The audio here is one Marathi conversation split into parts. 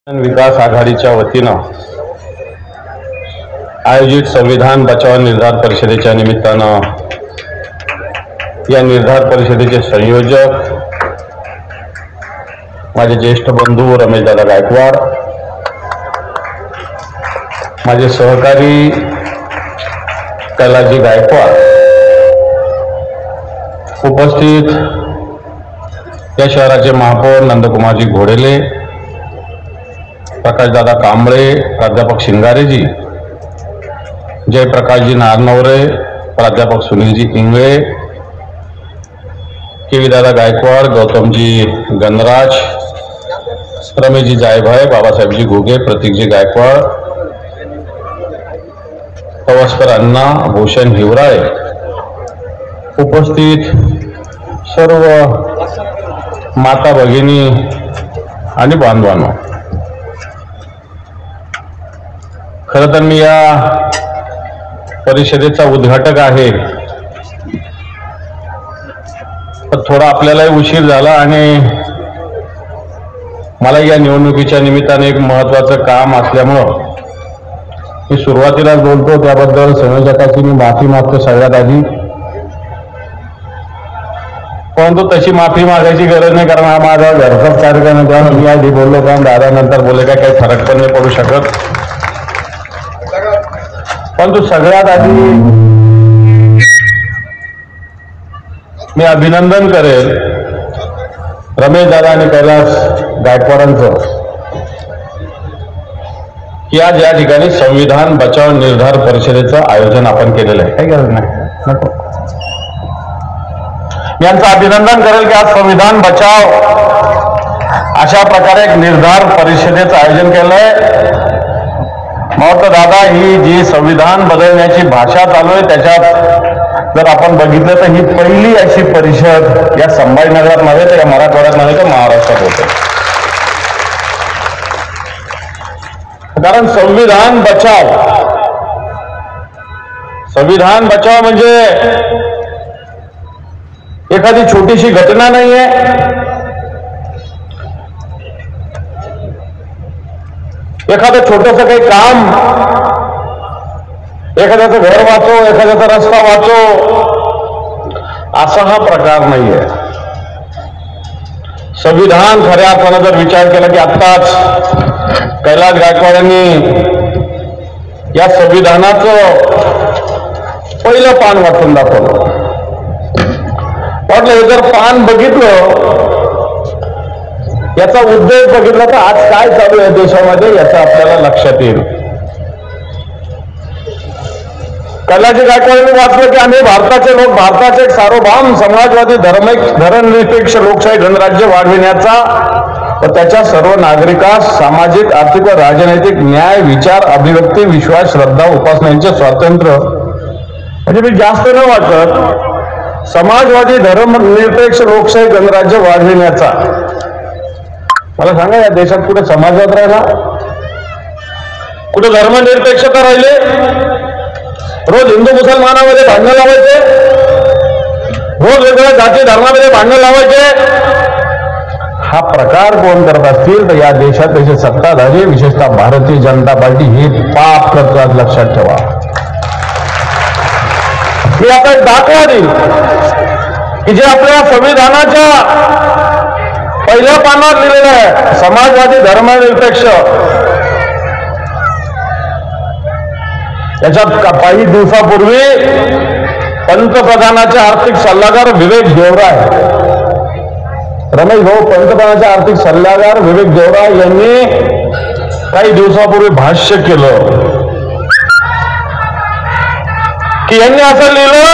विकास आघाडीच्या वतीनं आयोजित संविधान बचाव निर्धार परिषदेच्या निमित्तानं या निर्धार परिषदेचे संयोजक माझे ज्येष्ठ बंधू रमेशदादा गायकवाड, माझे सहकारी कैलासजी गायकवाड, उपस्थित या शहराचे महापौर नंदकुमारजी घोडेले, प्रकाशदादा कांबळे, प्राध्यापक शिंगारेजी, जयप्रकाशजी नारनवरे, प्राध्यापक सुनीलजी इंगळे, केवीदादा गायकवाड, गौतमजी गणराज, रमेशजी जायभाई, बाबासाहेबजी घुगे, प्रतीकजी गायकवाड, पवस्कर अण्णा, भूषण हिवराळे, उपस्थित सर्व माता भगिनी आणि बांधवांनो, खरं तर मी या परिषदेचा उद्घाटक आहे, पण थोडा आपल्यालाही उशीर झाला आणि मला या निवडणुकीच्या निमित्ताने एक महत्त्वाचं काम असल्यामुळं मी सुरुवातीलाच बोलतो, त्याबद्दल संयोजकाची मी माफी मागतो सगळ्यात आधी. परंतु तशी माफी मागायची गरज नाही, कारण हा माझा घरचाच कार्यक्रम होता. मी आधी बोललो कारण दादा नंतर बोलले काय काही फरक पण नाही पडू शकत. परंतु सगळ्यात आधी मी अभिनंदन करेल रमेशदादा आणि कैलास गायकवाडांचं की आज या ठिकाणी संविधान बचाव निर्धार परिषदेचं आयोजन आपण केलेलं आहे. काही गरज नाही, नको. यांचं अभिनंदन करेल की आज संविधान बचाव अशा प्रकारे एक निर्धार परिषदेचं आयोजन केलंय. मग दादा, ही जी संविधान बदलण्याची भाषा चालू आहे त्याच्यात जर आपण बघितलं तर ही पहिली अशी परिषद या संभाजीनगरात नव्हे तर या मराठवाड्यात नव्हे तर महाराष्ट्रात होते. कारण संविधान बचाव म्हणजे एखादी छोटीशी घटना नाहीये. एखादं छोटंसं काही काम, एखाद्याचं घर वाचो, एखाद्याचा रस्ता वाचो, असा हा प्रकार नाहीये. संविधान खऱ्या अर्थानं जर विचार केला की आत्ताच कैलास गायकवाडांनी या संविधानाचं पहिलं पान वाचून दाखवलं. म्हटलं हे जर पान बघितलं, याचा उद्देश बघितला तर आज काय चालू आहे देशामध्ये याचं आपल्याला लक्षात येईल. कैलासजी गायकवाडांनी वाचलं की आम्ही भारताचे लोक, भारताचे एक सार्वभौम समाजवादी धर्मनिरपेक्ष लोकशाही गणराज्य वाढविण्याचा व त्याच्या सर्व नागरिकास सामाजिक, आर्थिक व राजनैतिक न्याय, विचार, अभिव्यक्ती, विश्वास, श्रद्धा, उपासनांचे स्वातंत्र्य, म्हणजे मी जास्त न वाटत, समाजवादी धर्मनिरपेक्ष लोकशाही गणराज्य वाढविण्याचा. मला सांगा, या देशात कुठे समाजवाद राहिला? कुठे धर्मनिरपेक्षता राहिली? रोज हिंदू मुसलमानामध्ये भांडणं लावायचे, रोज वेगवेगळ्या जाती धर्मामध्ये भांडणं लावायचे. हा प्रकार कोण करत असतील तर या देशात त्याचे सत्ताधारी, विशेषतः भारतीय जनता पार्टी हे पाप करतात, लक्षात ठेवा. मी आता एक दाखला देईल की जे आपल्या संविधानाच्या पहिल्या पानावर लिहिलेलं आहे, समाजवादी धर्मनिरपेक्ष. याच्यात काही दिवसापूर्वी पंतप्रधानाचे आर्थिक सल्लागार विवेक देवराय, रमेश भाऊ, पंतप्रधानाचे आर्थिक सल्लागार विवेक देवराय यांनी काही दिवसापूर्वी भाष्य केलं की यांनी असं लिहिलं,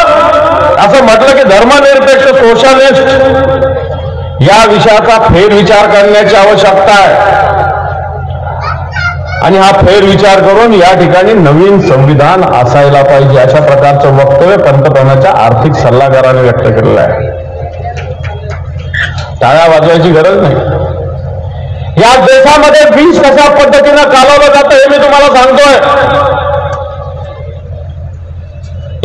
असं म्हटलं की धर्मनिरपेक्ष सोशलिस्ट या विषयाचा फेरविचार करण्याची आवश्यकता आहे आणि हा फेरविचार करून या ठिकाणी नवीन संविधान असायला पाहिजे, अशा प्रकारचं वक्तव्य पंतप्रधानाच्या आर्थिक सल्लागाराने व्यक्त केलेलं आहे. टाळ्या वाजवायची गरज नाही. या देशामध्ये वीज कशा पद्धतीनं चालवलं जातं हे मी तुम्हाला सांगतोय.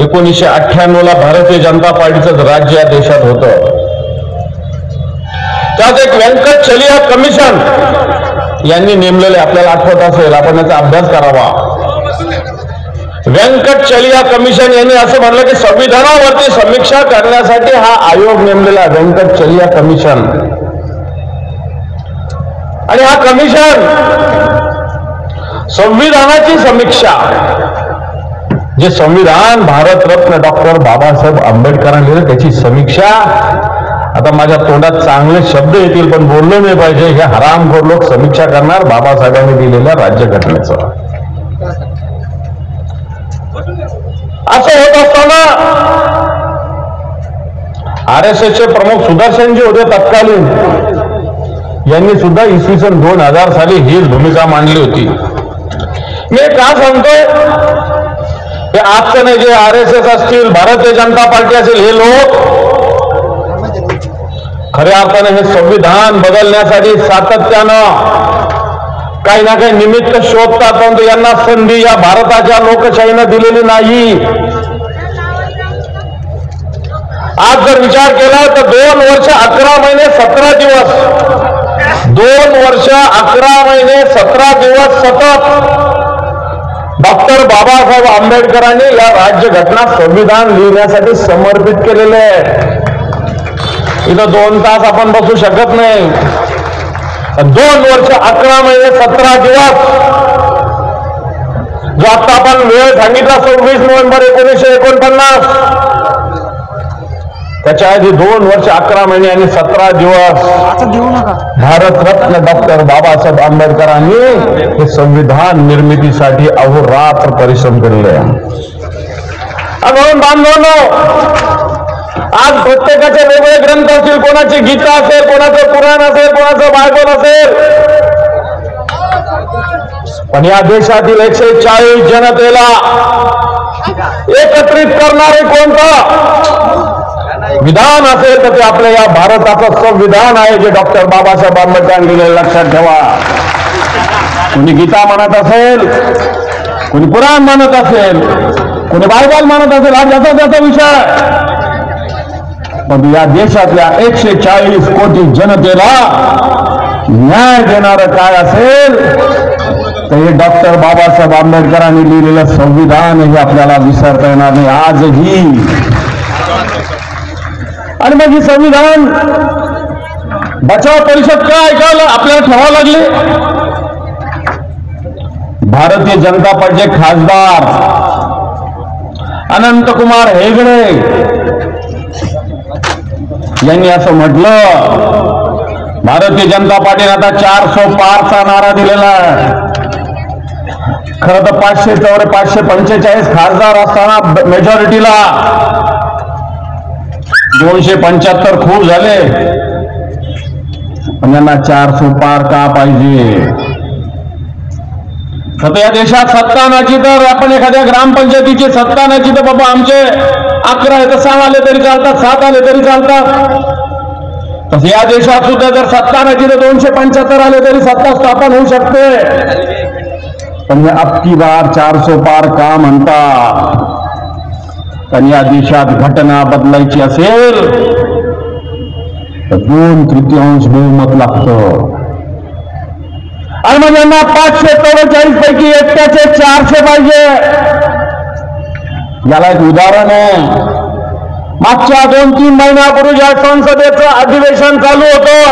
1998ला भारतीय जनता पार्टीचं राज्य या देशात होतं. त्यात एक व्यंकट चलिया कमिशन यांनी नेमलेले, आपल्याला आठवत असेल, आपण याचा अभ्यास करावा. व्यंकटचलिया कमिशन यांनी असं म्हणलं की संविधानावरती समीक्षा करण्यासाठी हा आयोग नेमलेला व्यंकटचलिया कमिशन. आणि हा कमिशन संविधानाची समीक्षा, जे संविधान भारतरत्न डॉक्टर बाबासाहेब आंबेडकरांनी लिहिलं त्याची समीक्षा. आता माझ्या तोंडात चांगले शब्द येतील पण बोललो नाही पाहिजे. हे हरामखोर लोक समीक्षा करणार बाबासाहेबांनी दिलेल्या राज्यघटनेचं. असं होत असताना RSSचे प्रमुख सुदर्शनजी होते तत्कालीन, यांनी सुद्धा इसवी सन 2000 साली हीच भूमिका मांडली होती. मी का सांगतोय, हे आजचं नाही, जे RSS असतील, भारतीय जनता पार्टी असेल, हे लोक खऱ्या अर्थाने हे संविधान बदलण्यासाठी सातत्यानं काही ना काही निमित्त शोधतात, परंतु यांना संधी या भारताच्या लोकशाहीनं दिलेली नाही. आज जर विचार केला तर 2 वर्ष 11 महिने 17 दिवस 2 वर्ष 11 महिने 17 दिवस सतत डॉक्टर बाबासाहेब आंबेडकरांनी या राज्यघटना संविधान लिहिण्यासाठी समर्पित केलेले आहे. इथं 2 तास आपण बसू शकत नाही. 2 वर्ष 11 महिने 17 दिवस, जो आता आपण वेळ सांगितला 26 नोव्हेंबर 1949, त्याच्या आधी 2 वर्ष 11 महिने आणि 17 दिवस भारतरत्न डॉक्टर बाबासाहेब आंबेडकरांनी हे संविधान निर्मितीसाठी अहोरात्र परिश्रम केलेले आहे. म्हणून बांधवांनो, आज प्रत्येकाचे वेगवेगळे ग्रंथ असतील, कोणाची गीता असेल, कोणाचं पुराण असेल, कोणाचं बायबल असेल, पण या देशातील 140 जनतेला एकत्रित करणारे कोणतं विधान असेल तर ते आपल्या या भारताचं संविधान आहे, जे डॉक्टर बाबासाहेब आंबेडकरांनी दिलेलं. लक्षात ठेवा. कोणी गीता म्हणत असेल, कोणी पुराण म्हणत असेल, कोणी बायबल म्हणत असेल, हा ज्याचा त्याचा विषय, पण या देशातल्या 140 कोटी जनतेला न्याय देणारं काय असेल तर हे डॉक्टर बाबासाहेब आंबेडकरांनी लिहिलेलं संविधान हे आपल्याला विसरता येणार नाही आजही. आणि मग ही संविधान बचाव परिषद काय ऐकायला आपल्याला ठेवावं लागली. भारतीय जनता पार्टीचे खासदार अनंतकुमार हेगडे यांनी असं म्हटलं, भारतीय जनता पार्टीने आता 400 पारचा नारा दिलेला आहे. खरं तर 545 खासदार असताना मेजॉरिटीला 275 खूप झाले, पण यांना 400 पार का पाहिजे. तर या देशात सत्ता नाची तर आपण एखाद्या ग्रामपंचायतीची सत्ता नाची तर बाबा आमचे 11 आहे तर 6 आले तरी चालतात, 7 आले तरी चालतात. तसं या देशात सुद्धा जर सत्ता नाची तर 275 आले तरी सत्ता स्थापन होऊ शकते. पण अबकी बार 400 पार का म्हणतात. पण या देशात घटना बदलायची असेल तर 2/3 बहुमत लागतं. आणि मग यांना 544 पैकी एकट्याचे 400 पाहिजे. याला एक उदाहरण आहे. मागच्या 2-3 महिन्यापूर्वी ज्या संसदेचं अधिवेशन चालू होतं,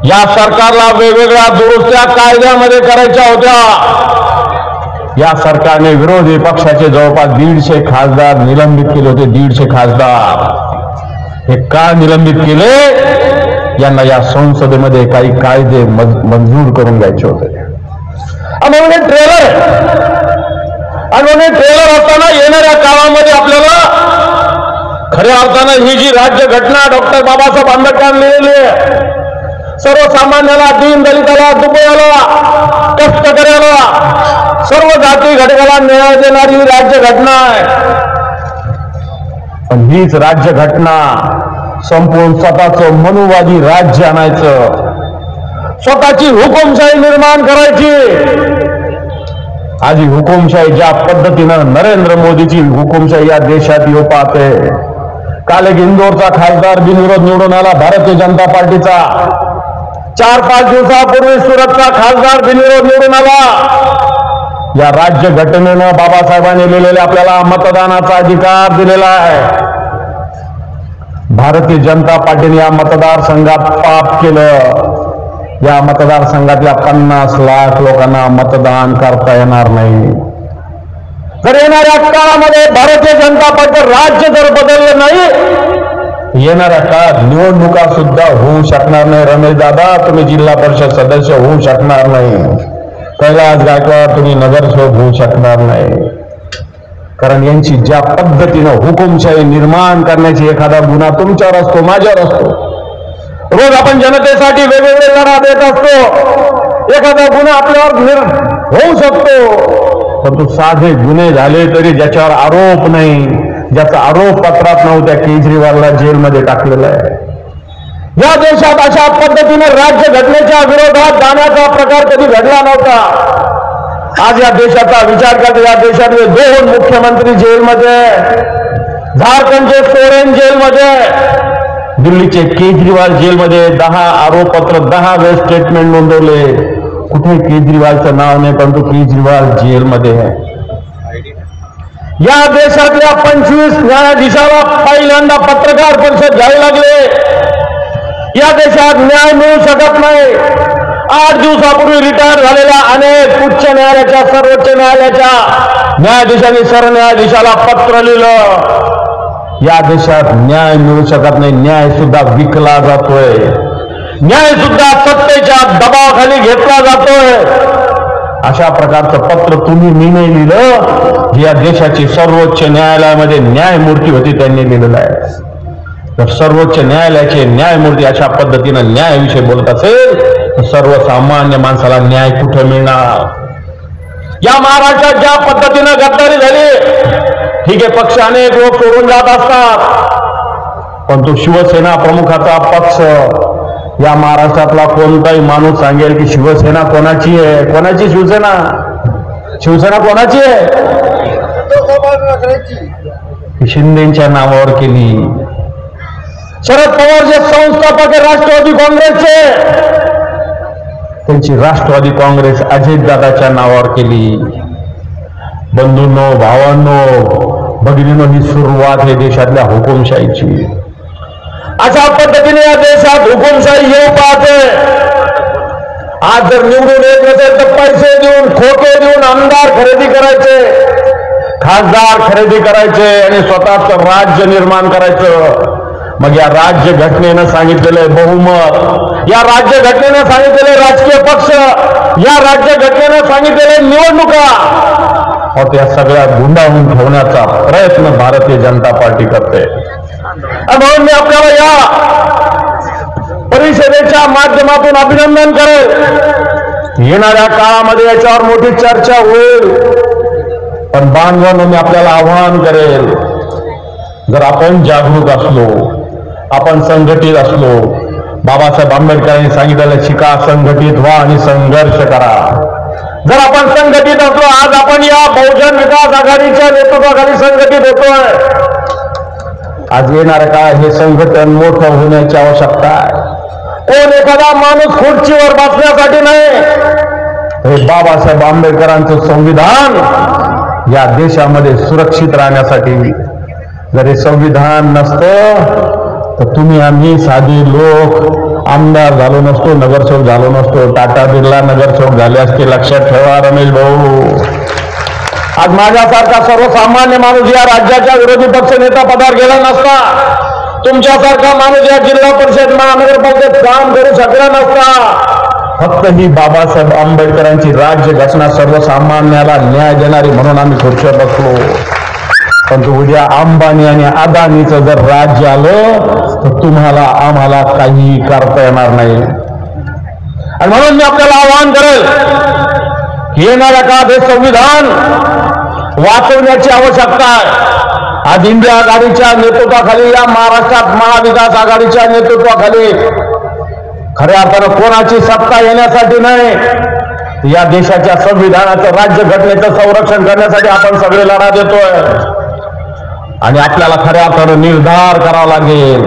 या सरकारला वेगवेगळ्या दुरुस्त्या कायद्यामध्ये करायच्या होत्या. या सरकारने विरोधी पक्षाचे जवळपास 150 खासदार निलंबित केले होते. 150 खासदार हे का निलंबित केले? यांना या संसदेमध्ये काही कायदे मंजूर करून घ्यायचे होते. आणि ट्रेलर असताना येणाऱ्या काळामध्ये आपल्याला खऱ्या अर्थानं ही जी राज्यघटना डॉक्टर बाबासाहेब आंबेडकरांनी लिहिलेली आहे, सर्वसामान्याला, दीन दलिताला, दुबळ्याला, कष्टकऱ्याला, सर्व जाती घटकाला न्याय देणारी राज्यघटना आहे. पण हीच राज्यघटना संपूर्ण स्वतःचं मनुवादी राज्य आणायचं, स्वतःची हुकुमशाही निर्माण करायची. आज ही हुकुमशाही ज्या पद्धतीनं नरेंद्र मोदीची हुकुमशाही या देशात येऊ पाहते. काल एक इंदोरचा खासदार बिनविरोध निवडून आला भारतीय जनता पार्टीचा. 4-5 दिवसापूर्वी सुरतचा खासदार बिनविरोध निवडून आला. या राज्य घटनेनं बाबासाहेबांनी लिहिलेल्या आपल्याला मतदानाचा अधिकार दिलेला आहे. भारतीय जनता पार्टीने या मतदारसंघात पाप केलं. या मतदारसंघातल्या 50 लाख लोकांना मतदान करता येणार नाही. जर येणाऱ्या काळामध्ये भारतीय जनता पार्टी राज्य जर बदललं नाही, येणाऱ्या काळात निवडणुका सुद्धा होऊ शकणार नाही. रमेश दादा, तुम्ही जिल्हा परिषद सदस्य होऊ शकणार नाही. कैलास गायकवाड, तुम्ही नगरसेवक होऊ शकणार नाही. कारण यांची ज्या पद्धतीनं हुकुमशाही निर्माण करण्याची एखादा गुन्हा तुमच्यावर असतो, माझ्यावर असतो. रोज आपण जनतेसाठी वेगवेगळे लढा देत असतो. एखादा गुन्हा आपल्यावर होऊ शकतो, परंतु साधे गुन्हे झाले तरी ज्याच्यावर आरोप नाही, ज्याचा आरोप पत्रात नव्हत्या केजरीवालला जेलमध्ये टाकलेला आहे. या देशात अशा पद्धतीने राज्य घटनेच्या विरोधात जाण्याचा प्रकार कधी घडला नव्हता. आज या देशाचा विचार करता या देशातले 2 मुख्यमंत्री जेलमध्ये, झारखंडचे सोरेन जेलमध्ये, दिल्लीचे केजरीवाल जेलमध्ये. 10 आरोपपत्र, 10 वेळेस स्टेटमेंट नोंदवले. कुठे केजरीवालचं नाव नाही, परंतु केजरीवाल जेलमध्ये आहे. या देशातल्या 25 न्यायाधीशाला पहिल्यांदा पत्रकार परिषद घ्यावी लागले. या देशात न्याय मिळू शकत नाही. 8 दिवसापूर्वी रिटायर झालेल्या अनेक उच्च न्यायालयाच्या, सर्वोच्च न्यायालयाच्या न्यायाधीशांनी सरन्यायाधीशाला पत्र लिहिलं. या देशात न्याय मिळू शकत नाही. न्याय सुद्धा विकला जातोय. न्याय सुद्धा सत्तेच्या दबावाखाली घेतला जातोय. अशा प्रकारचं पत्र तुम्ही मी नाही लिहिलं, जी या देशाची सर्वोच्च न्यायालयामध्ये न्यायमूर्ती होती त्यांनी लिहिलेलं आहे. तर सर्वोच्च न्यायालयाचे न्यायमूर्ती अशा पद्धतीनं न्यायाविषयी बोलत असेल तर सर्वसामान्य माणसाला न्याय कुठे मिळणार? या महाराष्ट्रात ज्या पद्धतीनं गद्दारी झाली, ठीक आहे, पक्ष अनेक लोक सोडून जात असतात, पण तो शिवसेना प्रमुखाचा पक्ष, या महाराष्ट्रातला कोणताही माणूस सांगेल की शिवसेना कोणाची आहे? कोणाची शिवसेना? शिवसेना कोणाची आहे? शिंदेच्या नावावर केली. शरद पवार जे संस्थापक आहे राष्ट्रवादी काँग्रेसचे, त्यांची राष्ट्रवादी काँग्रेस अजितदादाच्या नावावर केली. बंधूंनो, भावांनो, भगिनींनो, ही सुरुवात आहे देशातल्या हुकुमशाहीची. अशा पद्धतीने या देशात हुकुमशाही येऊ पाहते. आज जर निवडून येत नसेल तर पैसे देऊन, खोके देऊन आमदार खरेदी करायचे, खासदार खरेदी करायचे आणि स्वतःच राज्य निर्माण करायचं. मग या राज्य घटनेनं सांगितलेलं बहुमत, या राज्य घटनेनं सांगितलेले राजकीय पक्ष, या राज्य घटनेनं सांगितलेले निवडणुका, और त्या सगळ्या गुंडाळून ठेवण्याचा प्रयत्न भारतीय जनता पार्टी करते. म्हणून मी आपल्याला या परिषदेच्या माध्यमातून अभिनंदन करेल. येणाऱ्या काळामध्ये याच्यावर मोठी चर्चा होईल. पण बांधवांनो, मी आपल्याला आवाहन करेल, जर आपण जागरूक असलो, आपण संघटित असलो, बाबासाहेब आंबेडकरांनी सांगितलेलं शिका, संघटित व्हा आणि संघर्ष करा. जर आपण संघटित असलो, आज आपण या बहुजन विकास आघाडीच्या नेतृत्वाखाली संघटित होतोय. आज येणाऱ्या काळात हे संघटन मोठं होण्याची आवश्यकता आहे. कोण एखादा माणूस खुर्चीवर बसण्यासाठी नाही, हे बाबासाहेब आंबेडकरांचं संविधान या देशामध्ये सुरक्षित राहण्यासाठी. जर हे संविधान नसतं तर तुम्ही आम्ही साधी लोक आमदार झालो नसतो, नगरसेवक झालो नसतो. टाटा बिर्ला नगरसेवक झाले असते. लक्षात ठेवा रमेश भाऊ, आज माझ्यासारखा सर्वसामान्य माणूस या राज्याच्या विरोधी पक्ष नेता पदावर गेला नसता. तुमच्यासारखा माणूस या जिल्हा परिषद महानगरपालिकेत काम करू शकला नसता. फक्त ही बाबासाहेब आंबेडकरांची राज्य घटना सर्वसामान्याला न्याय देणारी म्हणून आम्ही खुर्चीवर बसलो. पण उद्या अंबानी आणि अदानीचं जर राज्य आलं तर तुम्हाला आम्हाला काही करता येणार नाही. आणि म्हणून मी आपल्याला आवाहन करेल, येणाऱ्या काळात हे संविधान वाचवण्याची आवश्यकता आहे. आज इंडिया आघाडीच्या नेतृत्वाखाली, या महाराष्ट्रात महाविकास आघाडीच्या नेतृत्वाखाली खऱ्या अर्थानं कोणाची सत्ता येण्यासाठी नाही, या देशाच्या संविधानाचं, राज्य घटनेचं संरक्षण करण्यासाठी आपण सगळे लढा देतोय. आणि आपल्याला खऱ्या अर्थानं निर्धार करावा लागेल.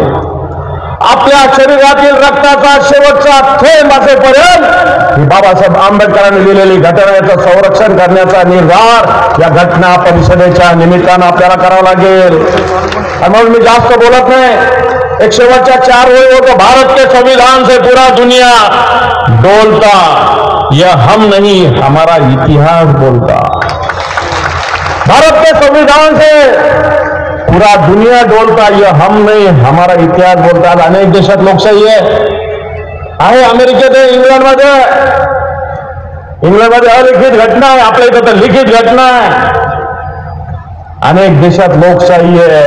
आपल्या शरीरातील रक्ताचा शेवटचा थेंब असेपर्यंत ही बाबासाहेब आंबेडकरांनी लिहिलेली घटना याचं संरक्षण करण्याचा निर्धार या घटना परिषदेच्या निमित्तानं आपल्याला करावा लागेल. म्हणून मी जास्त बोलत नाही. एक शेवटच्या 4 ओळी होतो, भारत के संविधान से पूरा दुनिया डोलता, यह हम नहीं हमारा इतिहास बोलता. भारत के संविधान से पूरा दुनिया डोलता, ये हम नहीं हमारा इतिहास बोलता. अनेक देशात लोकशाही आहे. अमेरिकेत आहे, इंग्लंडमध्ये अलिखित घटना आहे. आपल्या इथं तर लिखित घटना आहे. अनेक देशात लोकशाही आहे.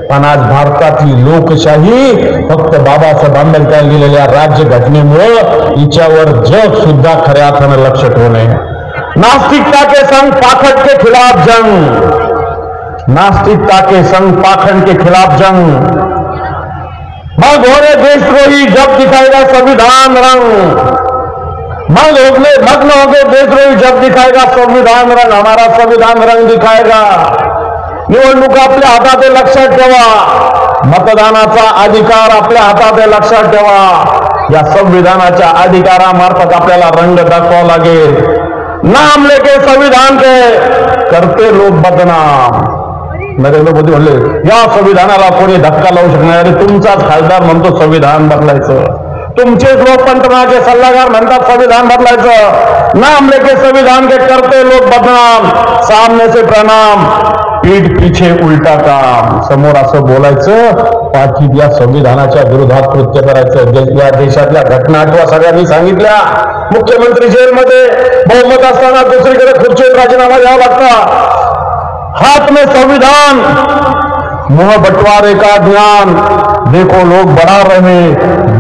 पण आज भारतातली लोकशाही फक्त बाबासाहेब आंबेडकर लिहिलेल्या राज्यघटनेमुळे हिच्यावर जग सुद्धा खऱ्या अर्थानं लक्ष ठेवणे. नास्तिकता के संग पाखंड के खिलाफ जंग, नास्तिकता के संग पाखंड के खिलाफ जंग. मग होने देशद्रोही जब दिखाएगा संविधान रंग, मग्न हो गए देशद्रोही जब दिखाएगा संविधान रंग, हमारा संविधान रंग दिखाएगा. निवडणूक आपल्या हातात आहे, लक्षात ठेवा. मतदानाचा अधिकार आपल्या हातात आहे, लक्षात ठेवा. या संविधानाच्या अधिकारामार्फत आपल्याला रंग दाखवावा लागेल. नाम लेके संविधान के करते लोक बदनाम. नरेंद्र मोदी म्हणले या संविधानाला कोणी धक्का लावू शकणार नाही. तुमचाच खासदार म्हणतो संविधान बदलायचं, तुमचेच लोक पंतप्रधानाचे सल्लागार म्हणतात संविधान बदलायचं. नाम लेके संविधान के करते लोक बदनाम, सामने से प्रणाम, पीठ पीछे उलटा काम. समोर असं बोलायचं, पाठीत या संविधानाच्या विरोधात कृत्य करायचं. या देशातल्या घटना आठवा, सगळ्यांनी सांगितल्या. मुख्यमंत्री जेलमध्ये बहुमत असताना दुसरीकडे खुर्चीत राजीनामा द्यावा लागता. हाथ में संविधान, मुंह बंटवारे का ध्यान, देखो लोग बढ़ा रहे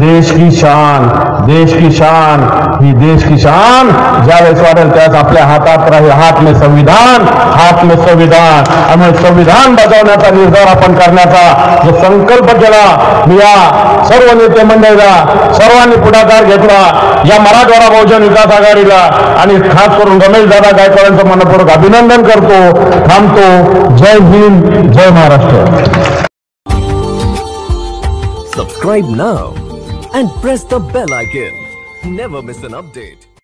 देश की शान. देश की शान ही देश की शान ज्यावेळेस वाढेल त्यावेळेस आपल्या हातात राहील. हात में संविधान, हात में संविधान. आणि संविधान बजावण्याचा निर्धार आपण करण्याचा जो संकल्प केला, मी या सर्व नेते मंडळीला सर्वांनी पुढाकार घेतला. या मराठवाडा बहुजन विकास आघाडीला आणि खास करून रमेश दादा गायकवाडांचं मनपूर्वक अभिनंदन करतो. थांबतो. जय हिंद, जय Maharashtra. Subscribe now and press the bell icon. Never miss an update.